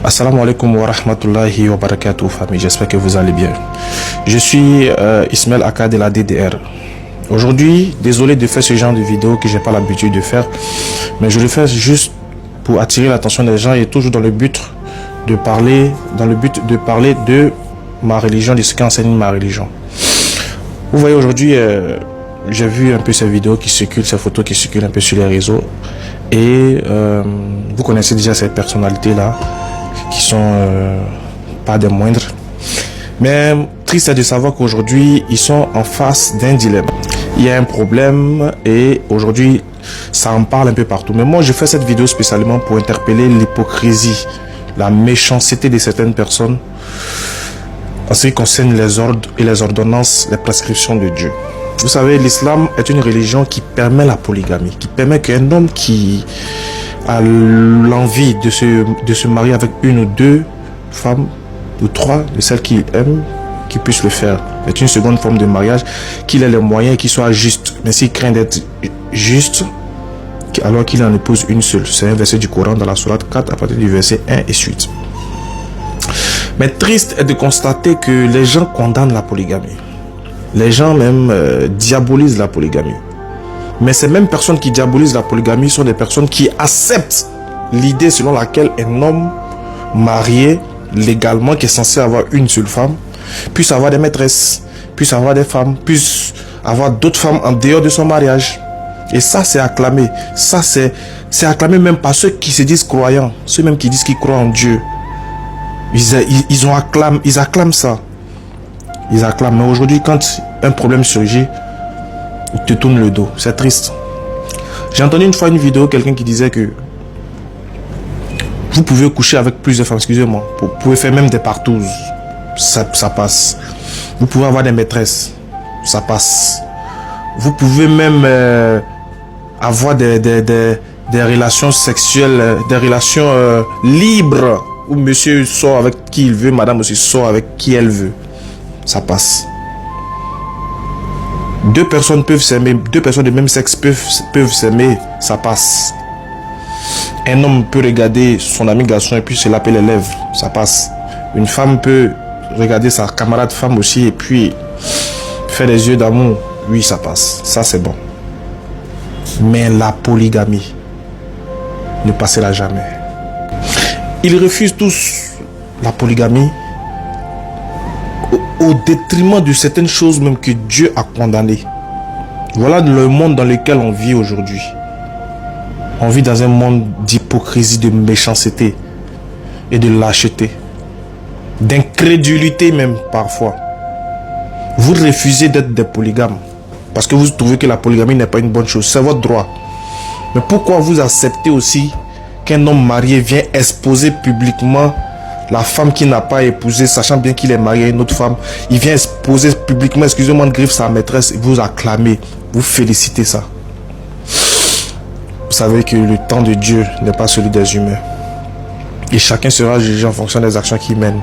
Assalamu alaikum wa rahmatullahi wa barakatuh, famille. J'espère que vous allez bien. Je suis Ismail Aka de la DDR. Aujourd'hui, désolé de faire ce genre de vidéo que j'ai pas l'habitude de faire, mais je le fais juste pour attirer l'attention des gens et toujours dans le but de parler, de ma religion, de ce qu'enseigne ma religion. Vous voyez aujourd'hui, j'ai vu un peu ces vidéos qui circulent, ces photos qui circulent un peu sur les réseaux, et vous connaissez déjà ces personnalités-là, qui sont pas des moindres. Mais triste est de savoir qu'aujourd'hui, ils sont en face d'un dilemme. Il y a un problème et aujourd'hui, ça en parle un peu partout. Mais moi, je fais cette vidéo spécialement pour interpeller l'hypocrisie, la méchanceté de certaines personnes en ce qui concerne les ordres et les ordonnances, les prescriptions de Dieu. Vous savez, l'islam est une religion qui permet la polygamie, qui permet qu'un homme qui a l'envie de se marier avec une ou deux femmes ou trois de celles qu'il aime, qu'il puisse le faire. C'est une seconde forme de mariage, qu'il ait les moyens et qu'il soit juste. Mais s'il craint d'être juste, alors qu'il en épouse une seule. C'est un verset du Coran dans la sourate 4 à partir du verset 1 et suite. Mais triste est de constater que les gens condamnent la polygamie. Les gens même diabolisent la polygamie. Mais ces mêmes personnes qui diabolisent la polygamie sont des personnes qui acceptent l'idée selon laquelle un homme marié légalement, qui est censé avoir une seule femme, puisse avoir des maîtresses, puisse avoir des femmes, puisse avoir d'autres femmes en dehors de son mariage. Et ça, c'est acclamé. Ça, c'est acclamé même par ceux qui se disent croyants, ceux même qui disent qu'ils croient en Dieu. Ils acclament ça. Ils acclament. Mais aujourd'hui, quand un problème surgit, ils te tournent le dos. C'est triste. J'ai entendu une fois une vidéo, quelqu'un qui disait que vous pouvez coucher avec plusieurs femmes, excusez-moi. Vous pouvez faire même des partouzes. Ça passe. Vous pouvez avoir des maîtresses. Ça passe. Vous pouvez même avoir des relations sexuelles, des relations libres, où monsieur sort avec qui il veut, madame aussi sort avec qui elle veut. Ça passe. Deux personnes peuvent s'aimer, deux personnes de même sexe peuvent s'aimer, ça passe. Un homme peut regarder son ami garçon et puis se laper les lèvres, ça passe. Une femme peut regarder sa camarade femme aussi et puis faire des yeux d'amour, oui, ça passe, ça c'est bon. Mais la polygamie ne passera jamais. Ils refusent tous la polygamie au détriment de certaines choses même que Dieu a condamnées. Voilà le monde dans lequel on vit aujourd'hui. On vit dans un monde d'hypocrisie, de méchanceté et de lâcheté, d'incrédulité même parfois. Vous refusez d'être des polygames parce que vous trouvez que la polygamie n'est pas une bonne chose. C'est votre droit. Mais pourquoi vous acceptez aussi qu'un homme marié vienne exposer publiquement la femme qui n'a pas épousé, sachant bien qu'il est marié à une autre femme, il vient exposer publiquement, excusez-moi de griffe, sa maîtresse, et vous acclamez, vous félicitez ça. Vous savez que le temps de Dieu n'est pas celui des humains. Et chacun sera jugé en fonction des actions qu'il mène.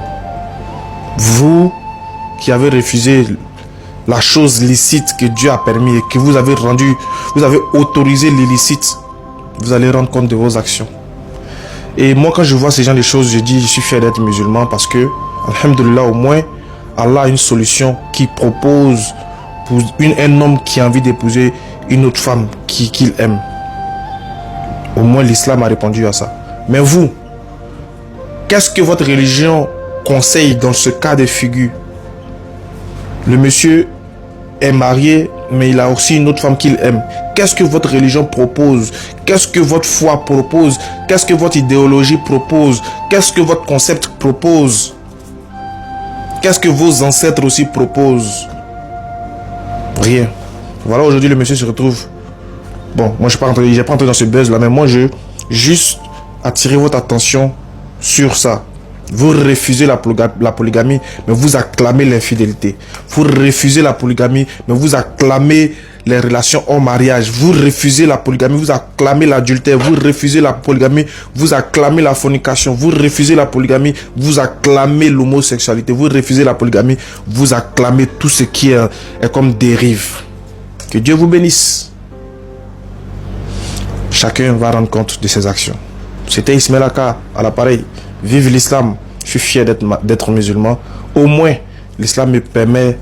Vous qui avez refusé la chose licite que Dieu a permis et que vous avez autorisé l'illicite, vous allez rendre compte de vos actions. Et moi, quand je vois ces genre de choses, je dis, je suis fier d'être musulman parce que, alhamdoulilah, au moins, Allah a une solution qui propose pour un homme qui a envie d'épouser une autre femme qu'il aime. Au moins, l'islam a répondu à ça. Mais vous, qu'est-ce que votre religion conseille dans ce cas de figure? Le monsieur est marié, mais il a aussi une autre femme qu'il aime. Qu'est-ce que votre religion propose? Qu'est-ce que votre foi propose? Qu'est-ce que votre idéologie propose? Qu'est-ce que votre concept propose? Qu'est-ce que vos ancêtres aussi proposent? Rien. Voilà, aujourd'hui le monsieur se retrouve. Bon, moi je n'ai pas entré dans ce buzz là, mais moi je juste attirer votre attention sur ça. Vous refusez la polygamie, mais vous acclamez l'infidélité. Vous refusez la polygamie, mais vous acclamez les relations hors mariage. Vous refusez la polygamie, vous acclamez l'adultère. Vous refusez la polygamie, vous acclamez la fornication. Vous refusez la polygamie, vous acclamez l'homosexualité. Vous refusez la polygamie, vous acclamez tout ce qui est comme dérive. Que Dieu vous bénisse. Chacun va rendre compte de ses actions. C'était Ismail Aka à l'appareil. Vive l'islam. Je suis fier d'être musulman. Au moins, l'islam me permet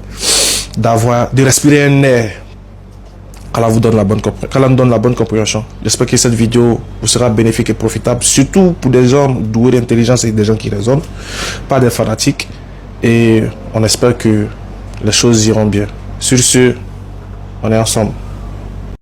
de respirer un air. qu'Allah vous donne qu'Allah nous donne la bonne compréhension. J'espère que cette vidéo vous sera bénéfique et profitable, surtout pour des gens doués d'intelligence et des gens qui raisonnent, pas des fanatiques. Et on espère que les choses iront bien. Sur ce, on est ensemble.